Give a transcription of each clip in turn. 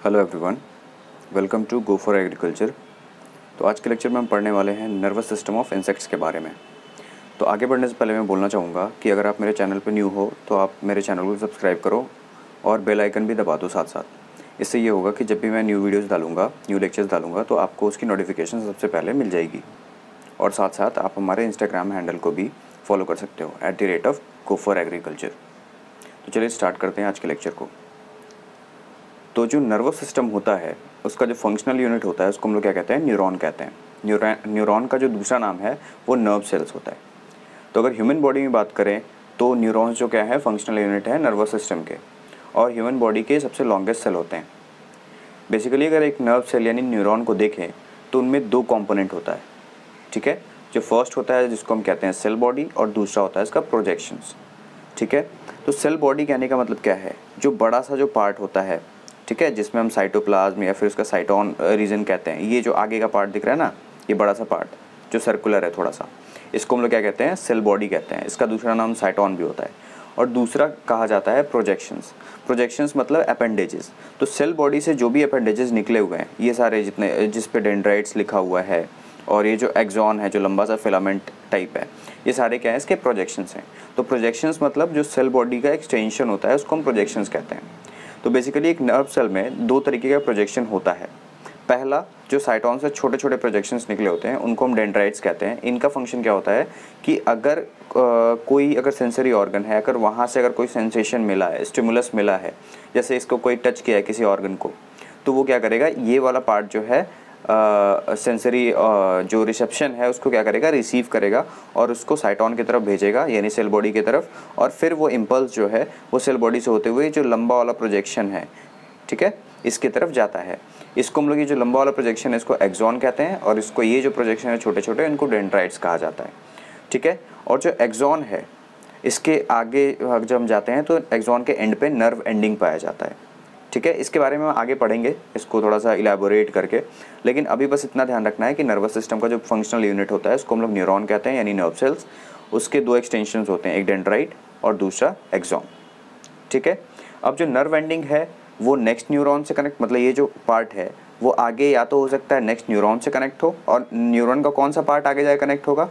Hello everyone, welcome to go for agriculture. तो आज के लेक्चर में हम पढ़ने वाले हैं नर्वस सिस्टम ऑफ इंसेक्ट्स के बारे में। तो आगे बढ़ने से पहले मैं बोलना चाहूँगा कि अगर आप मेरे चैनल पर न्यू हो तो आप मेरे चैनल को सब्सक्राइब करो और बेल आइकन भी दबा दो साथ साथ। इससे ये होगा कि जब भी मैं न्यू वीडियोज़ डालूँगा, न्यू लेक्चर्स डालूँगा तो आपको उसकी नोटिफिकेशन सबसे पहले मिल जाएगी। और साथ साथ आप हमारे इंस्टाग्राम हैंडल को भी फॉलो कर सकते हो @GoForAgriculture। तो चलिए स्टार्ट करते हैं आज के लेक्चर को। तो जो नर्वस सिस्टम होता है उसका जो फंक्शनल यूनिट होता है उसको हम लोग क्या कहते हैं, न्यूरॉन कहते हैं। न्यूरॉन का जो दूसरा नाम है वो नर्व सेल्स होता है। तो अगर ह्यूमन बॉडी में बात करें तो न्यूरॉन्स जो क्या है, फंक्शनल यूनिट है नर्वस सिस्टम के, और ह्यूमन बॉडी के सबसे लॉन्गेस्ट सेल होते हैं। बेसिकली अगर एक नर्व सेल यानी न्यूरॉन को देखें तो उनमें दो कॉम्पोनेंट होता है, ठीक है। जो फर्स्ट होता है जिसको हम कहते हैं सेल बॉडी, और दूसरा होता है इसका प्रोजेक्शंस, ठीक है। तो सेल बॉडी कहने का मतलब क्या है, जो बड़ा सा जो पार्ट होता है, ठीक है, जिसमें हम साइटोप्लाज्म या फिर उसका साइटोन रीजन कहते हैं। ये जो आगे का पार्ट दिख रहा है ना, ये बड़ा सा पार्ट जो सर्कुलर है थोड़ा सा, इसको हम लोग क्या कहते हैं, सेल बॉडी कहते हैं। इसका दूसरा नाम साइटोन भी होता है। और दूसरा कहा जाता है प्रोजेक्शंस। प्रोजेक्शंस मतलब अपेंडेजेस। तो सेल बॉडी से जो भी अपेंडेजेस निकले हुए हैं, ये सारे जितने जिस पे डेंड्राइट्स लिखा हुआ है, और ये जो एक्सॉन है जो लंबा सा फिलामेंट टाइप है, ये सारे क्या है, इसके प्रोजेक्शंस हैं। तो प्रोजेक्शंस मतलब जो सेल बॉडी का एक्सटेंशन होता है उसको हम प्रोजेक्शंस कहते हैं। तो बेसिकली एक नर्व सेल में दो तरीके का प्रोजेक्शन होता है। पहला, जो साइटोन से छोटे छोटे प्रोजेक्शंस निकले होते हैं उनको हम डेंड्राइट्स कहते हैं। इनका फंक्शन क्या होता है कि अगर कोई अगर सेंसरी ऑर्गन है, अगर वहाँ से अगर कोई सेंसेशन मिला है, स्टिमुलस मिला है, जैसे इसको कोई टच किया है किसी ऑर्गन को, तो वो क्या करेगा, ये वाला पार्ट जो है सेंसरी जो रिसेप्शन है उसको क्या करेगा, रिसीव करेगा और उसको साइटोन की तरफ भेजेगा, यानी सेल बॉडी की तरफ। और फिर वो इम्पल्स जो है वो सेल बॉडी से होते हुए जो लंबा वाला प्रोजेक्शन है, ठीक है, इसकी तरफ जाता है। इसको हम लोग ये जो लंबा वाला प्रोजेक्शन है इसको एक्सॉन कहते हैं, और इसको ये जो प्रोजेक्शन है छोटे छोटे, इनको डेंड्राइट्स कहा जाता है, ठीक है। और जो एक्सॉन है इसके आगे जब हम जाते हैं तो एक्सॉन के एंड पे नर्व एंडिंग पाया जाता है, ठीक है। इसके बारे में हम आगे पढ़ेंगे, इसको थोड़ा सा इलेबोरेट करके, लेकिन अभी बस इतना ध्यान रखना है कि नर्वस सिस्टम का जो फंक्शनल यूनिट होता है उसको हम लोग न्यूरॉन कहते हैं, यानी नर्व सेल्स। उसके दो एक्सटेंशंस होते हैं, एक डेंड्राइट और दूसरा एक्सॉन, ठीक है। अब जो नर्व एंडिंग है वो नेक्स्ट न्यूरॉन से कनेक्ट, मतलब ये जो पार्ट है वो आगे या तो हो सकता है नेक्स्ट न्यूरॉन से कनेक्ट हो, और न्यूरॉन का कौन सा पार्ट आगे जाए कनेक्ट होगा,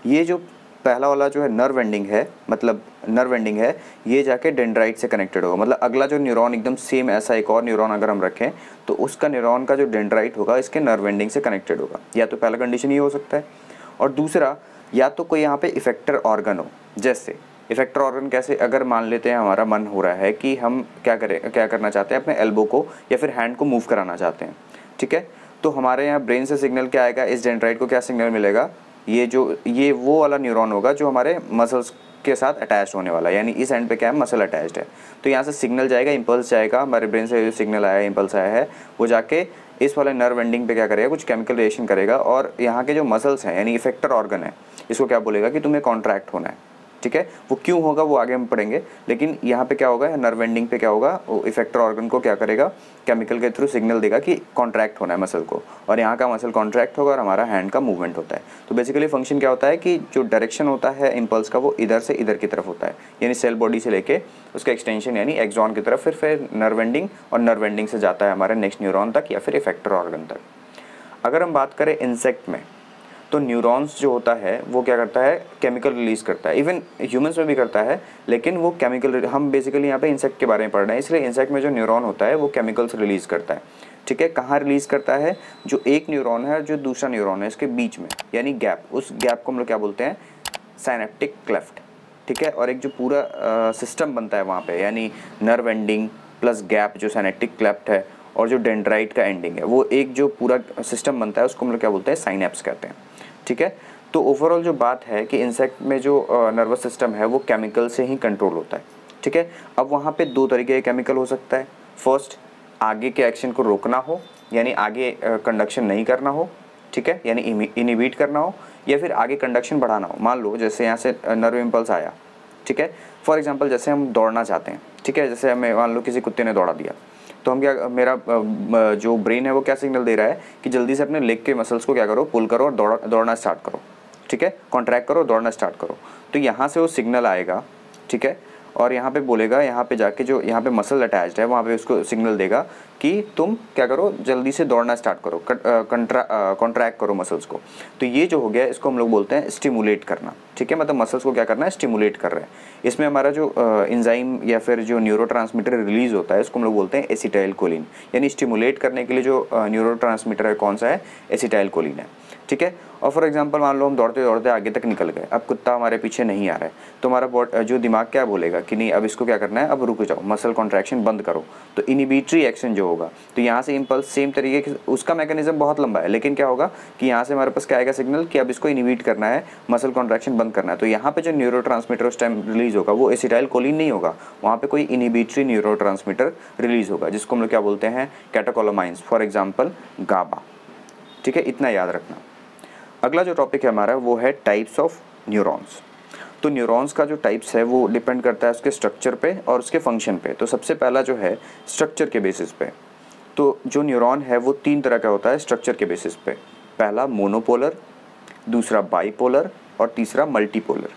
ये जो पहला वाला जो है नर्व एंडिंग है, मतलब नर्व एंडिंग है, ये जाके डेंड्राइट से कनेक्टेड होगा। मतलब अगला जो न्यूरॉन एकदम सेम ऐसा एक और न्यूरॉन अगर हम रखें तो उसका न्यूरॉन का जो डेंड्राइट होगा इसके नर्व एंडिंग से कनेक्टेड होगा। या तो पहला कंडीशन ये हो सकता है, और दूसरा या तो कोई यहाँ पे इफेक्टर ऑर्गन हो। जैसे इफेक्टर ऑर्गन कैसे, अगर मान लेते हैं हमारा मन हो रहा है कि हम क्या करना चाहते हैं, अपने एल्बो को या फिर हैंड को मूव कराना चाहते हैं, ठीक है। तो हमारे यहाँ ब्रेन से सिग्नल क्या आएगा, इस डेंड्राइट को क्या सिग्नल मिलेगा, ये वो वाला न्यूरॉन होगा जो हमारे मसल्स के साथ अटैच होने वाला है, यानी इस एंड पे क्या है, मसल अटैच्ड है। तो यहाँ से सिग्नल जाएगा, इंपल्स जाएगा, हमारे ब्रेन से जो सिग्नल आया है, इंपल्स आया है, वो जाके इस वाले नर्व एंडिंग पे क्या करेगा, कुछ केमिकल रिएक्शन करेगा, और यहाँ के जो मसल्स हैं यानी इफेक्टर ऑर्गन है, इसको क्या बोलेगा कि तुम्हें कॉन्ट्रैक्ट होना है, ठीक है। वो क्यों होगा वो आगे हम पढ़ेंगे, लेकिन यहाँ पे क्या होगा, नर्व एंडिंग पे क्या होगा, वो इफेक्टर ऑर्गन को क्या करेगा, केमिकल के थ्रू सिग्नल देगा कि कॉन्ट्रैक्ट होना है मसल को, और यहाँ का मसल कॉन्ट्रैक्ट होगा और हमारा हैंड का मूवमेंट होता है। तो बेसिकली फंक्शन क्या होता है कि जो डायरेक्शन होता है इम्पल्स का वो इधर से इधर की तरफ होता है, यानी सेल बॉडी से लेके उसका एक्सटेंशन यानी एक्सॉन की तरफ, फिर नर्व एंडिंग, और नर्व एंडिंग से जाता है हमारे नेक्स्ट न्यूरॉन तक या फिर इफेक्टर ऑर्गन तक। अगर हम बात करें इंसेक्ट में, तो न्यूरॉन्स जो होता है वो क्या करता है, केमिकल रिलीज़ करता है। इवन ह्यूमंस में भी करता है, लेकिन वो केमिकल, हम बेसिकली यहाँ पे इंसेक्ट के बारे में पढ़ रहे हैं, इसलिए इंसेक्ट में जो न्यूरॉन होता है वो केमिकल्स रिलीज़ करता है, ठीक है। कहाँ रिलीज़ करता है, जो एक न्यूरॉन है और जो दूसरा न्यूरॉन है इसके बीच में, यानी गैप, उस गैप को हम लोग क्या बोलते हैं, साइनेप्टिक क्लेफ्ट, ठीक है। और एक जो पूरा सिस्टम बनता है वहाँ पर, यानी नर्व एंडिंग प्लस गैप जो साइनेप्टिक क्लेफ्ट है, और जो डेंड्राइट का एंडिंग है, वो एक जो पूरा सिस्टम बनता है उसको हम लोग क्या बोलते हैं, साइनेप्स कहते हैं, ठीक है। तो ओवरऑल जो बात है कि इंसेक्ट में जो नर्वस सिस्टम है वो केमिकल से ही कंट्रोल होता है, ठीक है। अब वहाँ पे दो तरीके के केमिकल हो सकता है। फर्स्ट, आगे के एक्शन को रोकना हो, यानी आगे कंडक्शन नहीं करना हो, ठीक है, यानी इनिबिट करना हो, या फिर आगे कंडक्शन बढ़ाना हो। मान लो जैसे यहाँ से नर्व इम्पल्स आया, ठीक है, फॉर एग्जाम्पल जैसे हम दौड़ना चाहते हैं, ठीक है, जैसे हमें मान लो किसी कुत्ते ने दौड़ा दिया, तो हम क्या, मेरा जो ब्रेन है वो क्या सिग्नल दे रहा है कि जल्दी से अपने लेग के मसल्स को क्या करो, पुल करो और दौड़ना स्टार्ट करो, ठीक है, कॉन्ट्रैक्ट करो, दौड़ना स्टार्ट करो। तो यहाँ से वो सिग्नल आएगा, ठीक है, और यहाँ पे बोलेगा, यहाँ पे जाके जो यहाँ पे मसल अटैच्ड है वहाँ पे उसको सिग्नल देगा कि तुम क्या करो, जल्दी से दौड़ना स्टार्ट करो, कॉन्ट्रैक्ट करो मसल्स को। तो ये जो हो गया इसको हम लोग बोलते हैं स्टिमुलेट करना, ठीक है, मतलब मसल्स को क्या करना है, स्टिमुलेट कर रहे हैं। इसमें हमारा जो एंजाइम या फिर जो न्यूरोट्रांसमीटर रिलीज होता है इसको हम लोग बोलते हैं एसिटाइलकोलिन, यानी स्टिमुलेट करने के लिए जो न्यूरोट्रांसमीटर है कौन सा है, एसिटाइलकोलिन है, ठीक है। और फॉर एग्जांपल मान लो हम दौड़ते दौड़ते आगे तक निकल गए, अब कुत्ता हमारे पीछे नहीं आ रहा है, तो हमारा जो दिमाग क्या बोलेगा कि नहीं अब इसको क्या करना है, अब रुक जाओ, मसल कॉन्ट्रैक्शन बंद करो। तो इनिबिटरी एक्शन जो होगा, तो यहाँ से इम्पल्स सेम तरीके के, उसका मैकेनिज्म बहुत लंबा है, लेकिन क्या होगा कि यहाँ से हमारे पास क्या आएगा सिग्नल कि अब इसको इनिबिट करना है, मसल कॉन्ट्रैक्शन बंद करना है। तो यहाँ पे जो न्यूरोट्रांसमीटर उस टाइम रिलीज होगा वो एसिटाइलकोलिन नहीं होगा, वहाँ पे कोई इनिबिटरी न्यूरोट्रांसमीटर रिलीज होगा जिसको हम लोग क्या बोलते हैं, कैटेकोलामाइंस, फॉर एग्जाम्पल गाबा, ठीक है, इतना याद रखना। अगला जो टॉपिक है हमारा वो है टाइप्स ऑफ न्यूरॉन्स। तो न्यूरॉन्स का जो टाइप्स है वो डिपेंड करता है उसके स्ट्रक्चर पे और उसके फंक्शन पे। तो सबसे पहला जो है स्ट्रक्चर के बेसिस पे, तो जो न्यूरॉन है वो 3 तरह का होता है स्ट्रक्चर के बेसिस पे। पहला मोनोपोलर, दूसरा बाईपोलर और तीसरा मल्टीपोलर।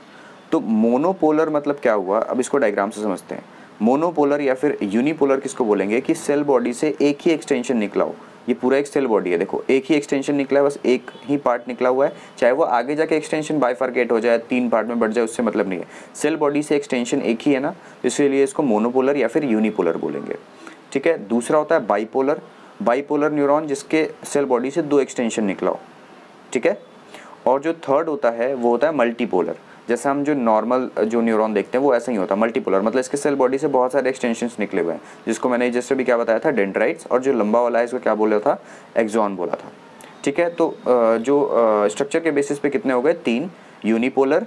तो मोनोपोलर मतलब क्या हुआ, अब इसको डायग्राम से समझते हैं। मोनोपोलर या फिर यूनिपोलर किसको बोलेंगे कि सेल बॉडी से एक ही एक्सटेंशन निकला हो। ये पूरा एक सेल बॉडी है, देखो एक ही एक्सटेंशन निकला है, बस एक ही पार्ट निकला हुआ है, चाहे वो आगे जाके एक्सटेंशन बाइफर्केट हो जाए, 3 पार्ट में बढ़ जाए, उससे मतलब नहीं है। सेल बॉडी से एक्सटेंशन एक ही है ना, इसलिए इसको मोनोपोलर या फिर यूनिपोलर बोलेंगे, ठीक है। दूसरा होता है बाईपोलर, बाईपोलर न्यूरॉन जिसके सेल बॉडी से 2 एक्सटेंशन निकला हो, ठीक है। और जो थर्ड होता है वो होता है मल्टीपोलर, जैसे हम जो नॉर्मल जो न्यूरॉन देखते हैं वो ऐसा ही होता है, मल्टीपोलर मतलब इसके सेल बॉडी से बहुत सारे एक्सटेंशंस निकले हुए हैं, जिसको मैंने जैसे भी क्या बताया था, डेंड्राइट्स, और जो लंबा वाला है इसको क्या बोला था, एक्सॉन बोला था, ठीक है। तो जो स्ट्रक्चर के बेसिस पे कितने हो गए, 3, यूनिपोलर,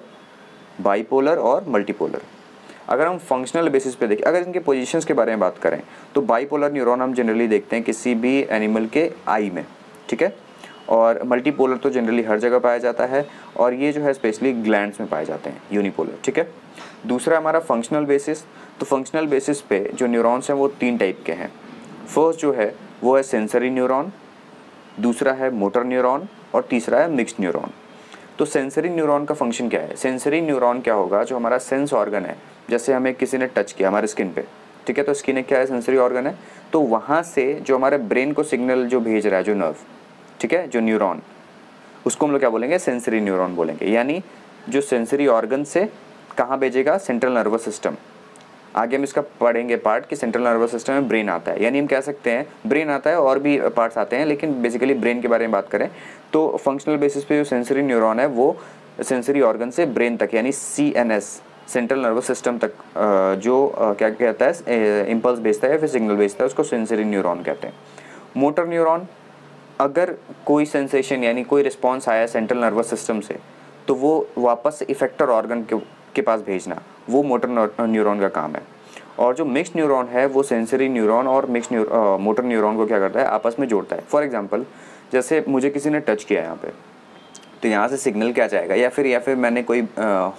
बाईपोलर और मल्टीपोलर। अगर हम फंक्शनल बेसिस पे देखें, अगर इनके पोजीशंस के बारे में बात करें, तो बाईपोलर न्यूरॉन हम जनरली देखते हैं किसी भी एनिमल के आई में, ठीक है, और मल्टीपोलर तो जनरली हर जगह पाया जाता है, और ये जो है स्पेशली ग्लैंड्स में पाए जाते हैं, यूनिपोलर, ठीक है। दूसरा हमारा फंक्शनल बेसिस, तो फंक्शनल बेसिस पे जो न्यूरॉन्स हैं वो 3 टाइप के हैं। फर्स्ट जो है वो है सेंसरी न्यूरॉन, दूसरा है मोटर न्यूरॉन और तीसरा है मिक्स्ड न्यूरॉन। तो सेंसरी न्यूरॉन का फंक्शन क्या है, सेंसरी न्यूरॉन क्या होगा, जो हमारा सेंस ऑर्गन है, जैसे हमें किसी ने टच किया हमारे स्किन पे, ठीक है, तो स्किन एक क्या है, सेंसरी ऑर्गन है, तो वहाँ से जो हमारे ब्रेन को सिग्नल जो भेज रहा है, जो नर्व, ठीक है, जो न्यूरॉन, उसको हम लोग क्या बोलेंगे, सेंसरी न्यूरॉन बोलेंगे। यानी जो सेंसरी ऑर्गन से कहाँ भेजेगा, सेंट्रल नर्वस सिस्टम। आगे हम इसका पढ़ेंगे पार्ट कि सेंट्रल नर्वस सिस्टम में ब्रेन आता है, यानी हम कह सकते हैं ब्रेन आता है और भी पार्ट्स आते हैं, लेकिन बेसिकली ब्रेन के बारे में बात करें तो फंक्शनल बेसिस पे जो सेंसरी न्यूरॉन है वो सेंसरी ऑर्गन से ब्रेन तक, यानी CNS, सेंट्रल नर्वस सिस्टम तक जो क्या कहता है, इम्पल्स भेजता है या फिर सिग्नल भेजता है, उसको सेंसरी न्यूरॉन कहते हैं। मोटर न्यूरॉन, अगर कोई सेंसेशन यानी कोई रिस्पॉन्स आया सेंट्रल नर्वस सिस्टम से, तो वो वापस इफेक्टर ऑर्गन के पास भेजना, वो मोटर न्यूरॉन का काम है। और जो मिक्स्ड न्यूरॉन है वो सेंसरी न्यूरॉन और मोटर न्यूरॉन को क्या करता है, आपस में जोड़ता है। फॉर एग्जांपल, जैसे मुझे किसी ने टच किया यहाँ पे, तो यहाँ से सिग्नल क्या जाएगा, या फिर मैंने कोई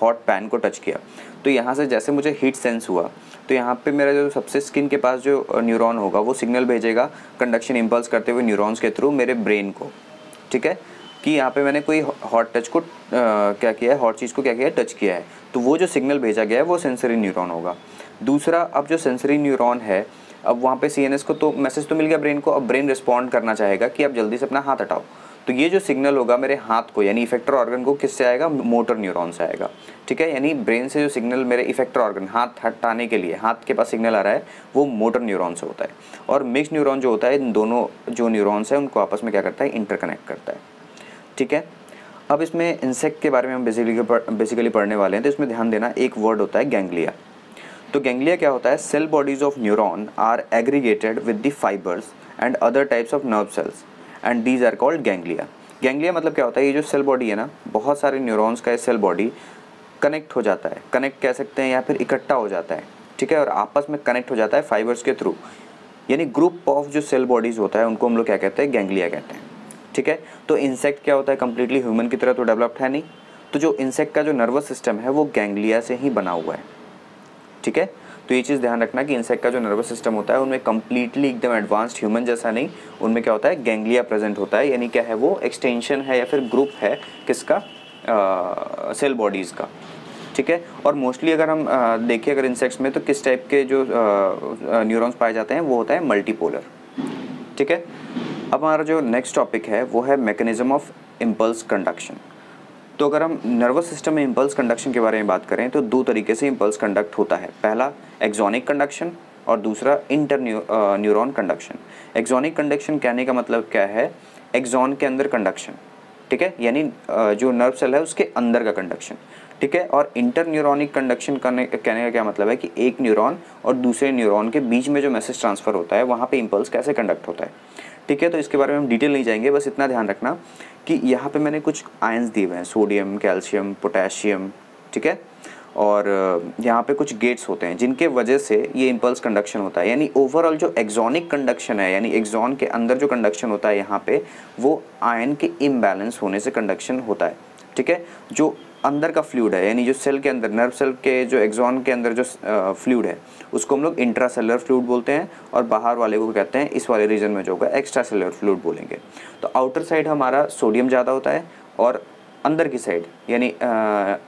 हॉट पैन को टच किया, तो यहाँ से जैसे मुझे हीट सेंस हुआ, तो यहाँ पे मेरा जो सबसे स्किन के पास जो न्यूरॉन होगा वो सिग्नल भेजेगा कंडक्शन इम्पल्स करते हुए न्यूरॉन्स के थ्रू मेरे ब्रेन को, ठीक है, कि यहाँ पे मैंने कोई हॉट टच को क्या किया है, हॉट चीज़ को क्या किया है, टच किया है, तो वो जो सिग्नल भेजा गया है वो सेंसरी न्यूरॉन होगा। दूसरा, अब जो सेंसरी न्यूरॉन है, अब वहाँ पे CNS को तो मैसेज तो मिल गया ब्रेन को, अब ब्रेन रिस्पॉन्ड करना चाहेगा कि अब जल्दी से अपना हाथ हटाओ, तो ये जो सिग्नल होगा मेरे हाथ को यानी इफेक्टर ऑर्गन को किससे आएगा, मोटर न्यूरॉन से आएगा, ठीक है। यानी ब्रेन से जो सिग्नल मेरे इफेक्टर ऑर्गन हाथ हटाने के लिए हाथ के पास सिग्नल आ रहा है वो मोटर न्यूरॉन से होता है। और मिक्स्ड न्यूरॉन जो होता है, इन दोनों जो न्यूरॉन्स हैं उनको आपस में क्या करता है, इंटरकनेक्ट करता है, ठीक है। अब इसमें इंसेक्ट के बारे में हम बेसिकली पढ़ने वाले हैं, तो इसमें ध्यान देना, एक वर्ड होता है गैंग्लिया। तो गैंग्लिया क्या होता है, cell bodies of neuron are aggregated with the fibres and other types of nerve cells and these are called ganglia. Ganglia मतलब क्या होता है, ये जो सेल बॉडी है ना, बहुत सारे न्यूरॉन्स का ये सेल बॉडी कनेक्ट हो जाता है, कनेक्ट कह सकते हैं या फिर इकट्ठा हो जाता है, ठीक है, और आपस में कनेक्ट हो जाता है फाइबर्स के थ्रू, यानी ग्रुप ऑफ जो सेल बॉडीज़ होता है उनको हम लोग क्या कहते हैं, गैंग्लिया कहते हैं, ठीक है। तो इंसेक्ट क्या होता है, कम्प्लीटली ह्यूमन की तरह तो डेवलप्ड है नहीं, तो जो इंसेक्ट का जो नर्वस सिस्टम है वो गैंग्लिया से ही बना हुआ है, ठीक है। तो ये चीज़ ध्यान रखना कि इंसेक्ट का जो नर्वस सिस्टम होता है उनमें कम्प्लीटली एकदम एडवांस्ड ह्यूमन जैसा नहीं, उनमें क्या होता है, गैंग्लिया प्रेजेंट होता है, यानी क्या है, वो एक्सटेंशन है या फिर ग्रुप है किसका, सेल बॉडीज़ का, ठीक है। और मोस्टली अगर हम देखें अगर इंसेक्ट्स में तो किस टाइप के जो न्यूरॉन्स पाए जाते हैं वो होता है मल्टीपोलर, ठीक है। अब हमारा जो नेक्स्ट टॉपिक है वो है मैकेनिज्म ऑफ इम्पल्स कंडक्शन। तो अगर हम नर्वस सिस्टम में इम्पल्स कंडक्शन के बारे में बात करें तो दो तरीके से इम्पल्स कंडक्ट होता है, पहला एक्सोनिक कंडक्शन और दूसरा inter neuron conduction. Axonic conduction कहने का मतलब क्या है, एक्सॉन के अंदर कंडक्शन, ठीक है, यानी जो नर्व सेल है उसके अंदर का कंडक्शन, ठीक है। और इंटर न्यूरोनिक कंडक्शन कहने का क्या मतलब है कि एक न्यूरॉन और दूसरे न्यूरॉन के बीच में जो मैसेज ट्रांसफ़र होता है वहाँ पे इम्पल्स कैसे कंडक्ट होता है, ठीक है। तो इसके बारे में हम डिटेल नहीं जाएंगे, बस इतना ध्यान रखना कि यहाँ पे मैंने कुछ आयंस दिए हुए हैं, सोडियम, कैल्शियम, पोटेशियम, ठीक है। और यहाँ पे कुछ गेट्स होते हैं जिनके वजह से ये इम्पल्स कंडक्शन होता है। यानी ओवरऑल जो एक्सोनिक कंडक्शन है, यानी एक्सॉन के अंदर जो कंडक्शन होता है यहाँ पे, वो आयन के इम्बैलेंस होने से कंडक्शन होता है, ठीक है। जो अंदर का फ्लूइड है, यानी जो सेल के अंदर, नर्व सेल के जो एक्सॉन के अंदर जो फ्लूइड है उसको हम लोग इंट्रासेलुलर फ्लूइड बोलते हैं, और बाहर वाले को कहते हैं, इस वाले रीजन में जो होगा एक्स्ट्रा सेलुलर फ्लूइड बोलेंगे। तो आउटर साइड हमारा सोडियम ज़्यादा होता है और अंदर की साइड यानी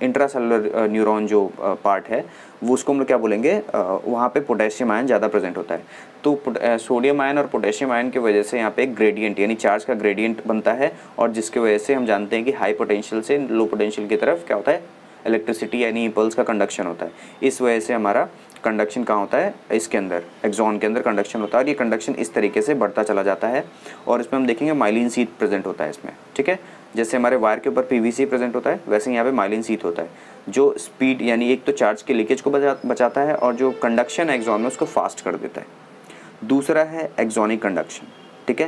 इंट्रासेलुलर न्यूरॉन जो पार्ट है वो उसको हम लोग क्या बोलेंगे, वहाँ पे पोटेशियम आयन ज़्यादा प्रेजेंट होता है। तो सोडियम आयन और पोटेशियम आयन की वजह से यहाँ पे एक ग्रेडियंट यानी चार्ज का ग्रेडियंट बनता है, और जिसकी वजह से हम जानते हैं कि हाई पोटेंशियल से लो पोटेंशियल की तरफ क्या होता है, इलेक्ट्रिसिटी यानी इम्पल्स का कंडक्शन होता है। इस वजह से हमारा कंडक्शन कहाँ होता है, इसके अंदर एक्सॉन के अंदर कंडक्शन होता है, और ये कंडक्शन इस तरीके से बढ़ता चला जाता है। और इसमें हम देखेंगे माइलिन शीथ प्रेजेंट होता है इसमें, ठीक है। जैसे हमारे वायर के ऊपर पीवीसी प्रेजेंट होता है, वैसे यहाँ पे माइलिन शीथ होता है जो स्पीड यानी एक तो चार्ज के लीकेज को बचाता है और जो कंडक्शन है एक्सॉन में उसको फास्ट कर देता है। दूसरा है एक्सोनिक कंडक्शन, ठीक है।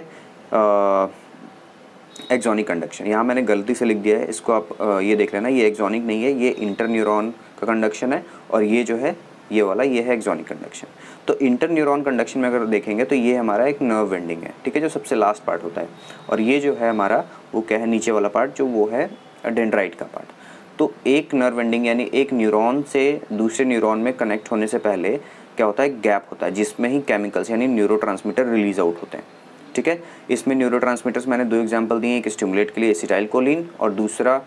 एक्सोनिक कंडक्शन यहाँ मैंने गलती से लिख दिया है, इसको आप ये देख लेना, ये एक्सोनिक नहीं है, ये इंटर न्यूरॉन का कंडक्शन है, और ये जो है ये वाला ये है एक्सोनिक कंडक्शन। तो इंटर न्यूरॉन कंडक्शन में अगर देखेंगे तो ये हमारा एक नर्व वेंडिंग है, ठीक है, जो सबसे लास्ट पार्ट होता है। और ये जो है हमारा वो क्या है, नीचे वाला पार्ट जो वो है डेंड्राइट का पार्ट। तो एक नर्व वेंडिंग यानी एक न्यूरॉन से दूसरे न्यूरॉन में कनेक्ट होने से पहले क्या होता है, गैप होता है जिसमें ही केमिकल्स यानी न्यूरोट्रांसमीटर रिलीज आउट होते हैं, ठीक है। इसमें न्यूरोट्रांसमीटर्स मैंने दो एग्जांपल दिए, एक स्टिमुलेट के लिए एसिटाइलकोलिन और दूसरा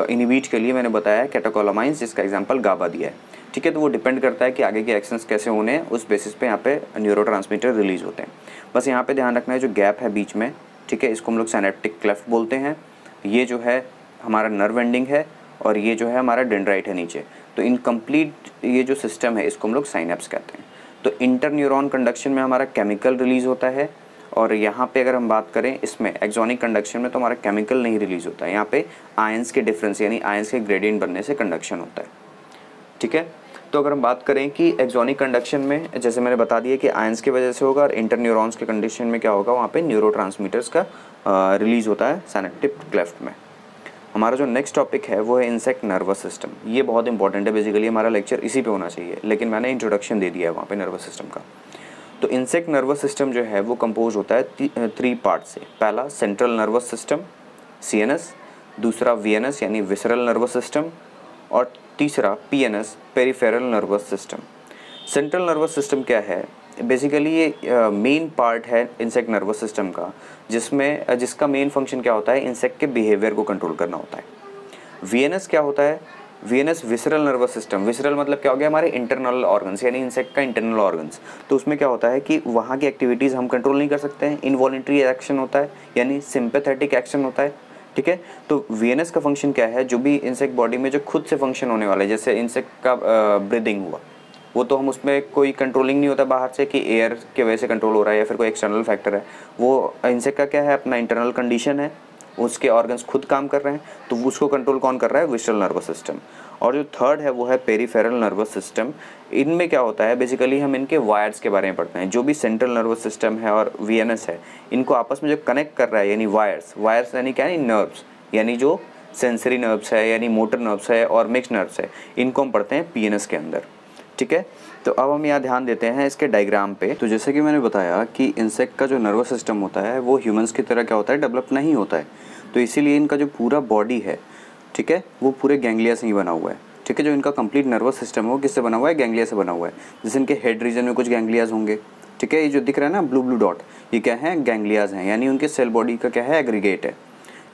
इनहिबिट के लिए मैंने बताया कैटेकोलामाइंस, जिसका एग्जांपल गाबा दिया है, ठीक है। तो वो डिपेंड करता है कि आगे के एक्शंस कैसे होने हैं, उस बेसिस पे यहाँ पे न्यूरोट्रांसमीटर रिलीज होते हैं। बस यहाँ पे ध्यान रखना है जो गैप है बीच में, ठीक है, इसको हम लोग सिनेप्टिक क्लेफ्ट बोलते हैं। ये जो है हमारा नर्व एंडिंग है और ये जो है हमारा डेंड्राइट है नीचे। तो इनकम्प्लीट ये जो सिस्टम है इसको हम लोग साइनेप्स कहते हैं। तो इंटर न्यूरॉन कंडक्शन में हमारा केमिकल रिलीज होता है, और यहाँ पे अगर हम बात करें इसमें एक्सोनिक कंडक्शन में तो हमारा केमिकल नहीं रिलीज होता है, यहाँ पे आयंस के डिफरेंस यानी आयंस के ग्रेडियंट बनने से कंडक्शन होता है, ठीक है। तो अगर हम बात करें कि एक्सोनिक कंडक्शन में जैसे मैंने बता दिया कि आयंस की वजह से होगा, और इंटर न्यूरॉन्स के कंडीशन में क्या होगा, वहाँ पे न्यूरोट्रांसमीटर्स का रिलीज होता है सिनेप्टिक क्लेफ्ट में। हमारा जो नेक्स्ट टॉपिक है वो है इंसेक्ट नर्वस सिस्टम। ये बहुत इंपॉर्टेंट है, बेसिकली हमारा लेक्चर इसी पे होना चाहिए, लेकिन मैंने इंट्रोडक्शन दे दिया है वहाँ पे नर्वस सिस्टम का। तो इंसेक्ट नर्वस सिस्टम जो है वो कंपोज होता है 3 पार्ट से। पहला सेंट्रल नर्वस सिस्टम CNS, दूसरा VNS यानी विसरल नर्वस सिस्टम, और तीसरा PNS peripheral nervous system. Central nervous system क्या है, बेसिकली ये मेन पार्ट है इंसेक्ट नर्वस सिस्टम का, जिसका मेन फंक्शन क्या होता है, इंसेक्ट के बिहेवियर को कंट्रोल करना होता है। VNS क्या होता है, VNS visceral nervous system. Visceral मतलब क्या हो गया, हमारे इंटरनल ऑर्गन्स यानी इंसेक्ट का इंटरनल ऑर्गन्स। तो उसमें क्या होता है कि वहाँ की एक्टिविटीज़ हम कंट्रोल नहीं कर सकते हैं, इनवॉलंटरी एक्शन होता है यानी सिंपैथेटिक एक्शन होता है, ठीक है। तो VNS का फंक्शन क्या है, जो भी इंसेक्ट बॉडी में जो खुद से फंक्शन होने वाला है, जैसे इंसेक्ट का ब्रीदिंग हुआ, वो तो हम उसमें कोई कंट्रोलिंग नहीं होता बाहर से कि एयर के वजह से कंट्रोल हो रहा है या फिर कोई एक्सटर्नल फैक्टर है। वो इंसेक्ट का क्या है, अपना इंटरनल कंडीशन है, उसके ऑर्गन्स खुद काम कर रहे हैं, तो उसको कंट्रोल कौन कर रहा है, विसरल नर्वस सिस्टम। और जो थर्ड है वो है पेरिफेरल नर्वस सिस्टम। इनमें क्या होता है, बेसिकली हम इनके वायर्स के बारे में पढ़ते हैं। जो भी सेंट्रल नर्वस सिस्टम है और VNS है, इनको आपस में जो कनेक्ट कर रहा है यानी वायर्स यानी क्या है, नर्व्स यानी जो सेंसरी नर्व्स है यानी मोटर नर्व्स है और मिक्स नर्व्स है, इनको हम पढ़ते हैं PNS के अंदर, ठीक है। तो अब हम यहाँ ध्यान देते हैं इसके डायग्राम पे। तो जैसे कि मैंने बताया कि इंसेक्ट का जो नर्वस सिस्टम होता है वो ह्यूमंस की तरह क्या होता है, डेवलप नहीं होता है। तो इसीलिए इनका जो पूरा बॉडी है, ठीक है, वो पूरे गैंग्लिया से ही बना हुआ है, ठीक है। जो इनका कंप्लीट नर्वस सिस्टम है वो किससे बना हुआ है, गैंग्लिया से बना हुआ है। जैसे इनके हेड रीजन में कुछ गैंग्लियाज होंगे, ठीक है, ये जो दिख रहा है ना ब्लू डॉट, ये क्या है, गैंग्लियाज हैं, यानी उनके सेल बॉडी का क्या है, एग्रीगेट है,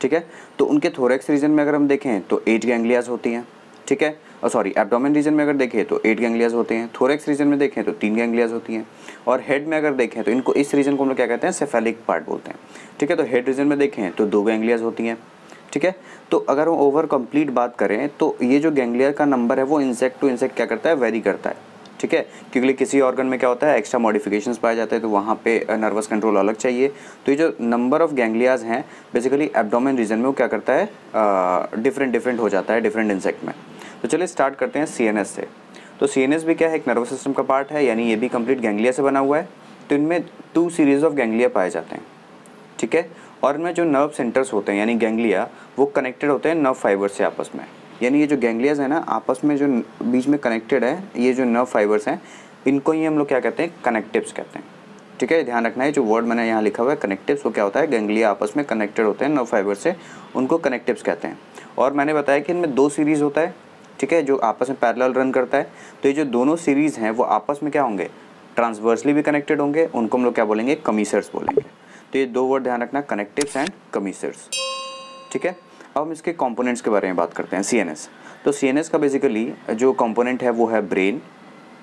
ठीक है। तो उनके थोरैक्स रीजन में अगर हम देखें तो 8 गैंग्लियाज होती हैं, ठीक है। और सॉरी, एब्डोमेन रीजन में अगर देखें तो 8 गैंग्लियाज होते हैं, थोरेक्स रीजन में देखें तो 3 गैंग्लियाज होती हैं, और हेड में अगर देखें तो इनको, इस रीजन को हम लोग क्या कहते हैं, सेफेलिक पार्ट बोलते हैं। ठीक है, तो हेड रीजन में देखें तो 2 गैंग्लियाज होती हैं। ठीक है, तो अगर हम ओवर कंप्लीट बात करें तो ये जो गैंग्लिया का नंबर है वो इंसेक्ट टू इंसेक्ट क्या करता है, वेरी करता है। ठीक है, क्योंकि किसी ऑर्गन में क्या होता है, एक्स्ट्रा मॉडिफिकेशंस पाए जाते हैं, तो वहाँ पे नर्वस कंट्रोल अलग चाहिए। तो ये जो नंबर ऑफ गैंग्लियाज हैं बेसिकली एब्डोमेन रीजन में वो क्या करता है, डिफरेंट हो जाता है डिफरेंट इंसेक्ट में। तो चलिए स्टार्ट करते हैं सीएनएस से। तो सीएनएस भी क्या है, एक नर्वस सिस्टम का पार्ट है, यानी ये भी कंप्लीट गैंग्लिया से बना हुआ है। तो इनमें 2 सीरीज ऑफ गैंग्लिया पाए जाते हैं। ठीक है, और इनमें जो नर्व सेंटर्स होते हैं यानी गैंग्लिया, वो कनेक्टेड होते हैं नर्व फाइबर से आपस में। यानी ये जो गैंग्लियाज है ना, आपस में जो बीच में कनेक्टेड है, ये जो नर्व फाइबर्स हैं, इनको ही हम लोग क्या कहते हैं, कनेक्टिव्स कहते हैं। ठीक है, ध्यान रखना है, जो वर्ड मैंने यहाँ लिखा हुआ है कनेक्टिव्स, वो क्या होता है, गैंग्लिया आपस में कनेक्टेड होते हैं नर्व फाइबर से, उनको कनेक्टिव्स कहते हैं। और मैंने बताया कि इनमें 2 सीरीज़ होता है। ठीक है, जो आपस में पैरेलल रन करता है। तो ये जो दोनों सीरीज़ हैं वो आपस में क्या होंगे, ट्रांसवर्सली भी कनेक्टेड होंगे, उनको हम लोग क्या बोलेंगे, कमीसर्स बोलेंगे। तो ये 2 वर्ड ध्यान रखना, कनेक्टिव्स एंड कमीसर्स। ठीक है, अब हम इसके कंपोनेंट्स के बारे में बात करते हैं। सीएनएस, तो सीएनएस का बेसिकली जो कंपोनेंट है वो है brain,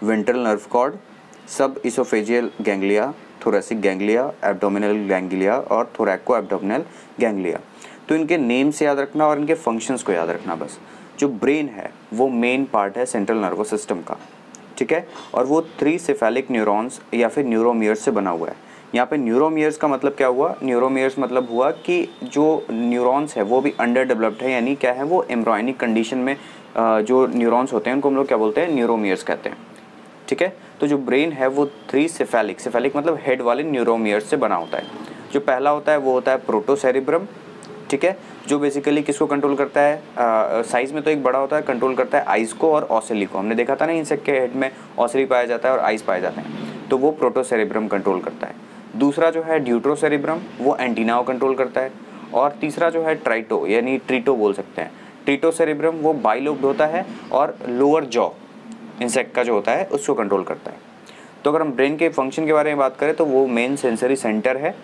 ventral nerve cord, suboesophageal ganglia, thoracic ganglia, abdominal ganglia और थोरैको एब्डोमिनल गैंग्लिया। तो इनके नेम से याद रखना और इनके फंक्शंस को याद रखना बस। जो ब्रेन है वो मेन पार्ट है सेंट्रल नर्वस सिस्टम का। ठीक है, और वो 3 सेफेलिक न्यूरॉन्स या फिर न्यूरोमियर्स से बना हुआ है। यहाँ पे न्यूरोमियर्स का मतलब क्या हुआ, न्यूरोमियर्स मतलब हुआ कि जो न्यूरॉन्स है वो भी अंडर डेवलप्ड है, यानी क्या है, वो एम्ब्रॉयनिक कंडीशन में जो न्यूरॉन्स होते हैं उनको हम लोग क्या बोलते हैं, न्यूरोमियर्स कहते हैं। ठीक है, तो जो ब्रेन है वो 3 सेफेलिक मतलब हेड वाले न्यूरोमियर्स से बना होता है। जो पहला होता है वो होता है प्रोटोसेरिब्रम। ठीक है, जो बेसिकली किसको कंट्रोल करता है, साइज़ में तो एक बड़ा होता है, कंट्रोल करता है आइज़ को और ऑसिली को। हमने देखा था ना, इंसेक्ट के हेड में ऑसिली पाया जाता है और आइज़ पाए जाते हैं, तो वो प्रोटोसेरिब्रम कंट्रोल करता है। दूसरा जो है ड्यूट्रोसेरिब्रम, वो एंटीना को कंट्रोल करता है। और तीसरा जो है ट्राइटो यानी ट्रीटो बोल सकते हैं, ट्रीटोसेरिब्रम, वो बाइलोब्ड होता है और लोअर जॉ इंसेक्ट का जो होता है उसको कंट्रोल करता है। तो अगर हम ब्रेन के फंक्शन के बारे में बात करें तो वो मेन सेंसरी सेंटर है।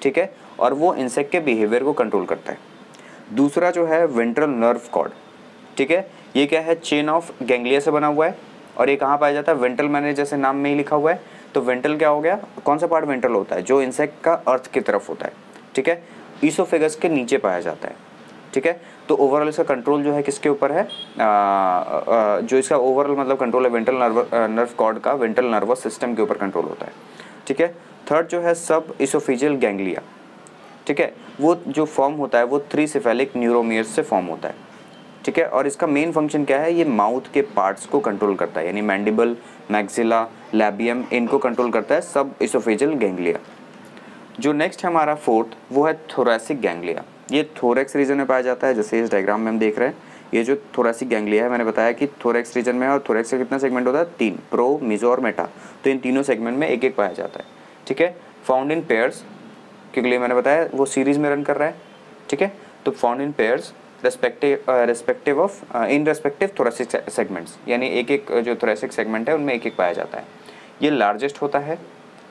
ठीक है, और वो इंसेक्ट के बिहेवियर को कंट्रोल करता है। दूसरा जो है वेंट्रल नर्व कॉर्ड। ठीक है, ये क्या है, चेन ऑफ गैंग्लिया से बना हुआ है, और ये कहाँ पाया जाता है, वेंट्रल मैंने जैसे नाम में ही लिखा हुआ है। तो वेंट्रल क्या हो गया, कौन सा पार्ट वेंट्रल होता है, जो इंसेक्ट का अर्थ की तरफ होता है। ठीक है, ईसोफेगस के नीचे पाया जाता है। ठीक है, तो ओवरऑल इसका कंट्रोल जो है किसके ऊपर है, जो इसका ओवरऑल मतलब कंट्रोल है वेंट्रल नर्व कॉर्ड का, वेंट्रल नर्वस सिस्टम के ऊपर कंट्रोल होता है। ठीक है, थर्ड जो है सब इसोफेजियल गैंग्लिया। ठीक है, वो जो फॉर्म होता है वो 3 सेफेलिक न्यूरोमियर्स से फॉर्म होता है। ठीक है, और इसका मेन फंक्शन क्या है, ये माउथ के पार्ट्स को कंट्रोल करता है, यानी मैंडिबल, मैक्सिला, लैबियम, इनको कंट्रोल करता है सब इसोफेजियल गैंग्लिया। जो नेक्स्ट है हमारा फोर्थ, वो है थोरैसिक गैंग्लिया। ये थोरैक्स रीजन में पाया जाता है, जैसे इस डायग्राम में हम देख रहे हैं। ये जो थोरैसिक गैंग्लिया है, मैंने बताया कि थोरैक्स रीजन में, और थोरैक्स का कितना सेगमेंट होता है, 3, प्रो, मीजो और मेटा। तो इन तीनों सेगमेंट में एक एक पाया जाता है। ठीक है, फाउंड इन पेयर्स, क्योंकि मैंने बताया वो सीरीज में रन कर रहा है। ठीक है, तो found in pairs respective of in respective thoracic segments, यानी एक एक जो थोरैसिक सेगमेंट है उनमें एक एक पाया जाता है। ये लार्जेस्ट होता है।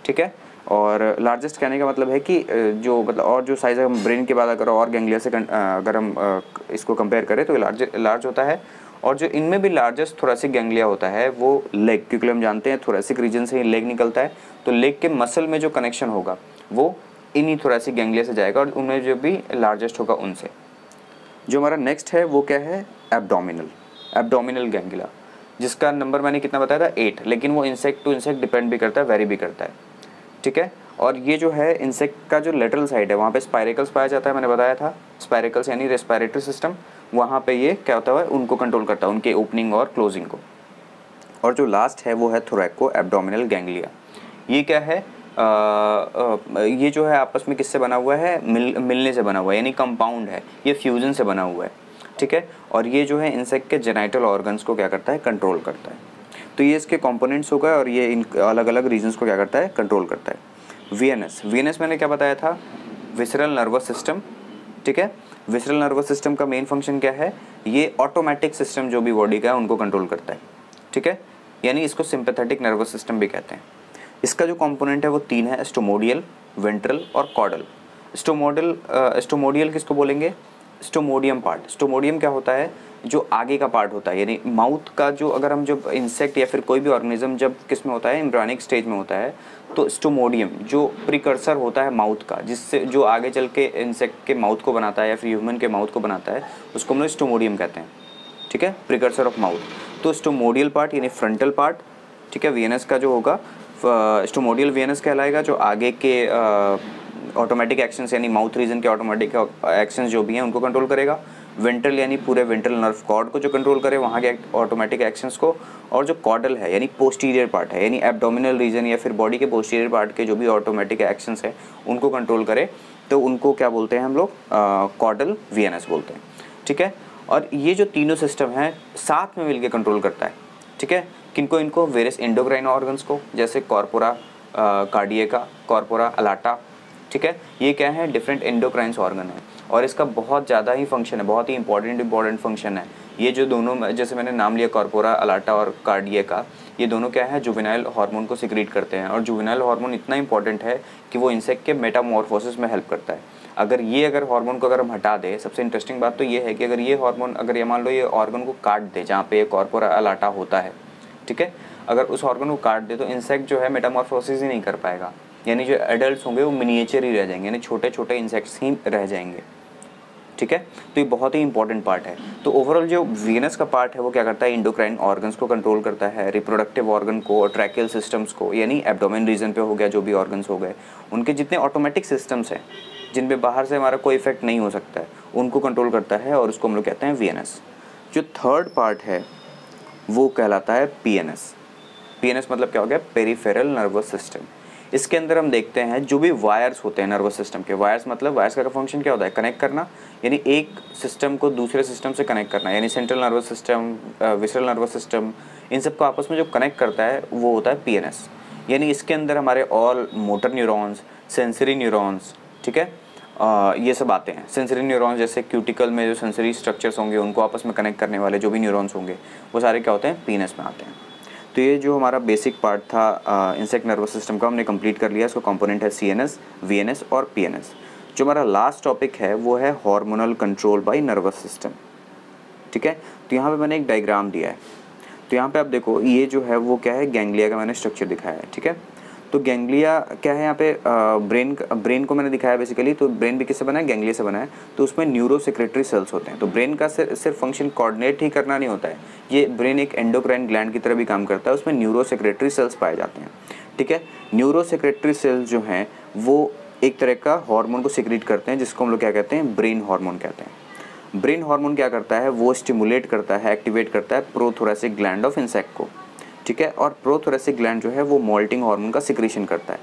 ठीक है, और लार्जेस्ट कहने का मतलब है कि जो मतलब और जो साइज़ हम ब्रेन के बाद अगर और गैंग्लिया से अगर हम इसको कंपेयर करें तो लार्ज होता है। और जो इनमें भी लार्जेस्ट थोरैसिक गैंग्लिया होता है वो लेग, क्योंकि हम जानते हैं थोरैसिक रीजन से ही लेग निकलता है, तो लेग के मसल में जो कनेक्शन होगा वो इन्हीं थोरैसिक गैंग्लिया से जाएगा, और उनमें जो भी लार्जेस्ट होगा उनसे। जो हमारा नेक्स्ट है वो क्या है, एब्डोमिनल गैंग्लिया, जिसका नंबर मैंने कितना बताया था, 8, लेकिन वो इंसेक्ट टू इंसेक्ट डिपेंड भी करता है, वेरी भी करता है। ठीक है, और ये जो है इंसेक्ट का जो लेटरल साइड है वहाँ पे स्पाइरेकल्स पाया जाता है, मैंने बताया था, स्पाइरेकल्स यानी रेस्पिरेटरी सिस्टम, वहाँ पे ये क्या होता है, उनको कंट्रोल करता है, उनके ओपनिंग और क्लोजिंग को। और जो लास्ट है वो है थोरैको एब्डोमिनल गैंग्लिया। ये क्या है, ये जो है आपस में किससे बना हुआ है, मिलने से बना हुआ है, यानी कंपाउंड है, ये फ्यूजन से बना हुआ है। ठीक है, और ये जो है इंसेक्ट के जेनाइटल ऑर्गन्स को क्या करता है, कंट्रोल करता है। तो ये इसके कंपोनेंट्स हो गए, और ये इन अलग अलग रीजन्स को क्या करता है, कंट्रोल करता है। वीएनएस मैंने क्या बताया था, विसरल नर्वस सिस्टम। ठीक है, विसरल नर्वस सिस्टम का मेन फंक्शन क्या है, ये ऑटोमेटिक सिस्टम जो भी बॉडी का है उनको कंट्रोल करता है। ठीक है, यानी इसको सिंपैथेटिक नर्वस सिस्टम भी कहते हैं। इसका जो कंपोनेंट है वो 3 है, स्टोमोडियल, वेंट्रल और कॉर्डल। स्टोमोडियल किसको बोलेंगे, स्टोमोडियम पार्ट। स्टोमोडियम क्या होता है, जो आगे का पार्ट होता है, यानी माउथ का जो, अगर हम जब इंसेक्ट या फिर कोई भी ऑर्गेनिज्म जब किस में होता है, एम्ब्रियोनिक स्टेज में होता है, तो स्टोमोडियम जो प्रिकर्सर होता है माउथ का, जिससे जो आगे चल के इंसेक्ट के माउथ को बनाता है या फिर ह्यूमन के माउथ को बनाता है, उसको हम लोग स्टोमोडियम कहते हैं, ठीक है, प्रिकर्सर ऑफ माउथ। तो स्टोमोडियल पार्ट यानी फ्रंटल पार्ट, ठीक है, वीनस का जो होगा स्टोमोडियल वीनस कहलाएगा, जो आगे के ऑटोमेटिक एक्शंस यानी माउथ रीजन के ऑटोमेटिक एक्शंस जो भी हैं उनको कंट्रोल करेगा। वेंट्रल यानी पूरे वेंट्रल नर्व कॉर्ड को जो कंट्रोल करे वहाँ के ऑटोमेटिक एक्शंस को। और जो कॉर्डल है यानी पोस्टीरियर पार्ट है, यानी एब्डोमिनल रीजन या फिर बॉडी के पोस्टीरियर पार्ट के जो भी ऑटोमेटिक एक्शंस है उनको कंट्रोल करे, तो उनको क्या बोलते हैं हम लोग, कॉर्डल वीनस बोलते हैं, ठीक है। और ये जो तीनों सिस्टम हैं साथ में मिलकर कंट्रोल करता है, ठीक है, किनको, इनको वेरियस एंडोक्राइन ऑर्गन्स को, जैसे कॉर्पोरा कार्डियका, कॉर्पोरा अलाटा, ठीक है, ये क्या है, डिफरेंट एंडोक्राइन्स ऑर्गन है और इसका बहुत ज़्यादा ही फंक्शन है, बहुत ही इंपॉर्टेंट फंक्शन है। ये जो दोनों, जैसे मैंने नाम लिया कॉर्पोरा अलाटा और कार्डियका, ये दोनों क्या है, जुवेनाइल हार्मोन को सिक्रीट करते हैं। और जुवेनाइल हार्मोन इतना इंपॉर्टेंट है कि वो इंसेक्ट के मेटामॉर्फोसिस में हेल्प करता है। अगर हार्मोन को अगर हम हटा दें, सबसे इंटरेस्टिंग बात तो ये है कि अगर ये हार्मोन, अगर ये मान लो ये ऑर्गन को काट दे जहाँ पे ये कॉर्पोरा अलाटा होता है, ठीक है, अगर उस ऑर्गन को काट दे तो इंसेक्ट जो है मेटामॉर्फोसिस ही नहीं कर पाएगा, यानी जो एडल्ट्स होंगे वो मिनिएचर ही रह जाएंगे, यानी छोटे छोटे इंसेक्ट्स ही रह जाएंगे, ठीक है। तो ये बहुत ही इंपॉर्टेंट पार्ट है। तो ओवरऑल जो वीनस का पार्ट है वो क्या करता है, इंडोक्राइन ऑर्गन्स को कंट्रोल करता है, रिप्रोडक्टिव ऑर्गन को और ट्रैकियल सिस्टम्स को, यानी एब्डोमेन रीजन पे हो गया जो भी ऑर्गन्स हो गए, उनके जितने ऑटोमेटिक सिस्टम्स हैं जिन पे बाहर से हमारा कोई इफेक्ट नहीं हो सकता है, उनको कंट्रोल करता है और उसको हम लोग कहते हैं वीएनएस। जो थर्ड पार्ट है वो कहलाता है पीएनएस। पीएनएस मतलब क्या हो गया, पेरिफेरल नर्वस सिस्टम। इसके अंदर हम देखते हैं जो भी वायर्स होते हैं नर्वस सिस्टम के, वायर्स मतलब वायर्स का फंक्शन क्या होता है, कनेक्ट करना, यानी एक सिस्टम को दूसरे सिस्टम से कनेक्ट करना, यानी central nervous system, visceral nervous system, इन सबको आपस में जो कनेक्ट करता है वो होता है पीएनएस। यानी इसके अंदर हमारे all motor neurons, sensory neurons, ठीक है, ये सब आते हैं। सेंसरी न्यूरॉन्स जैसे क्यूटिकल में जो सेंसरी स्ट्रक्चर्स होंगे उनको आपस में कनेक्ट करने वाले जो भी न्यूरॉन्स होंगे वो सारे क्या होते हैं, पीएनएस में आते हैं। तो ये जो हमारा बेसिक पार्ट था इंसेक्ट नर्वस सिस्टम का, हमने कंप्लीट कर लिया। इसका कंपोनेंट है सीएनएस, वीएनएस और पीएनएस। जो हमारा लास्ट टॉपिक है वो है hormonal control by nervous system, ठीक है। तो यहाँ पे मैंने एक डायग्राम दिया है, तो यहाँ पे आप देखो ये जो है वो क्या है, गैंग्लिया का मैंने स्ट्रक्चर दिखाया है, ठीक है। तो गैंग्लिया क्या है, यहाँ पे ब्रेन को मैंने दिखाया बेसिकली। तो ब्रेन भी किससे बना है, गैंग्लिया से बना है। तो उसमें न्यूरो सेक्रेटरी सेल्स होते हैं। तो ब्रेन का सिर्फ फंक्शन कोऑर्डिनेट ही करना नहीं होता है, ये ब्रेन एक एंडोक्राइन ग्लैंड की तरह भी काम करता है, उसमें न्यूरो सेक्रेटरी सेल्स पाए जाते हैं, ठीक है। न्यूरो सेक्रेटरी सेल्स जो हैं वो एक तरह का हार्मोन को सिक्रीट करते हैं जिसको हम लोग क्या कहते हैं, ब्रेन हार्मोन कहते हैं। ब्रेन हार्मोन क्या करता है, वो स्टिमुलेट करता है, एक्टिवेट करता है प्रोथोरेसिक ग्लैंड ऑफ इंसेक्ट को, ठीक है। और प्रोथोरेसिक ग्लैंड जो है वो मोल्टिंग हार्मोन का सिक्रीशन करता है।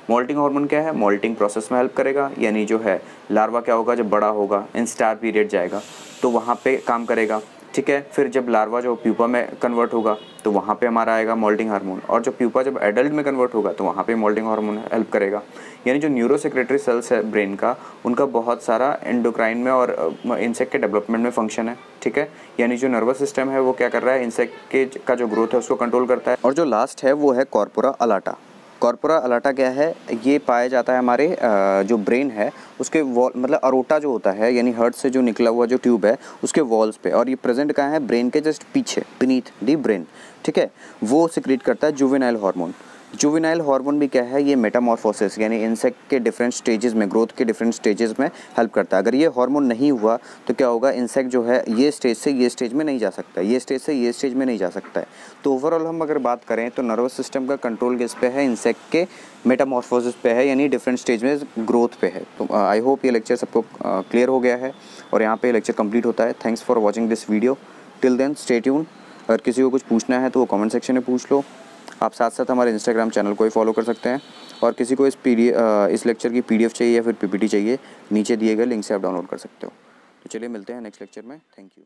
मोल्टिंग हार्मोन क्या है, मोल्टिंग प्रोसेस में हेल्प करेगा, यानी जो है लार्वा क्या होगा, जब बड़ा होगा इंस्टार पीरियड जाएगा तो वहाँ पे काम करेगा, ठीक है। फिर जब लार्वा जो प्यूपा में कन्वर्ट होगा तो वहाँ पे हमारा आएगा मोल्टिंग हार्मोन, और जब प्यूपा जब एडल्ट में कन्वर्ट होगा तो वहाँ पे मोल्टिंग हार्मोन हेल्प करेगा। यानी जो न्यूरो सेक्रेटरी सेल्स है ब्रेन का, उनका बहुत सारा एंडोक्राइन में और इंसेक्ट के डेवलपमेंट में फंक्शन है, ठीक है। यानी जो नर्वस सिस्टम है वो क्या कर रहा है, इंसेक्ट के का जो ग्रोथ है उसको कंट्रोल करता है। और जो लास्ट है वो है कॉर्पोरा अलाटा। कॉर्पोरा अलाटा क्या है, ये पाया जाता है हमारे जो ब्रेन है उसके वॉल, मतलब अरोटा जो होता है, यानी हार्ट से जो निकला हुआ जो ट्यूब है उसके वॉल्स पे, और ये प्रेजेंट कहाँ है, ब्रेन के जस्ट पीछे, बीनीथ दी ब्रेन, ठीक है। वो सिक्रीट करता है जुवेनाइल हार्मोन। जुवेनाइल हार्मोन भी क्या है, ये मेटामॉर्फोसिस यानी इंसेक्ट के डिफरेंट स्टेजेस में, ग्रोथ के डिफरेंट स्टेजेस में हेल्प करता है। अगर ये हार्मोन नहीं हुआ तो क्या होगा, इंसेक्ट जो है ये स्टेज से ये स्टेज में नहीं जा सकता, ये स्टेज से ये स्टेज में नहीं जा सकता है। तो ओवरऑल हम अगर बात करें तो नर्वस सिस्टम का कंट्रोल किस पे है, इंसेक्ट के मेटामॉर्फोसिस पे है, यानी डिफरेंट स्टेज में ग्रोथ पे है। तो आई होप ये लेक्चर सबको क्लियर हो गया है और यहाँ पे लेक्चर कंप्लीट होता है। Thanks for watching this video, till then stay tune. अगर किसी को कुछ पूछना है तो वो कमेंट सेक्शन में पूछ लो। आप साथ साथ हमारे इंस्टाग्राम चैनल को ही फॉलो कर सकते हैं, और किसी को इस लेक्चर की PDF चाहिए या फिर PPT चाहिए, नीचे दिए गए लिंक से आप डाउनलोड कर सकते हो। तो चलिए मिलते हैं नेक्स्ट लेक्चर में। Thank you.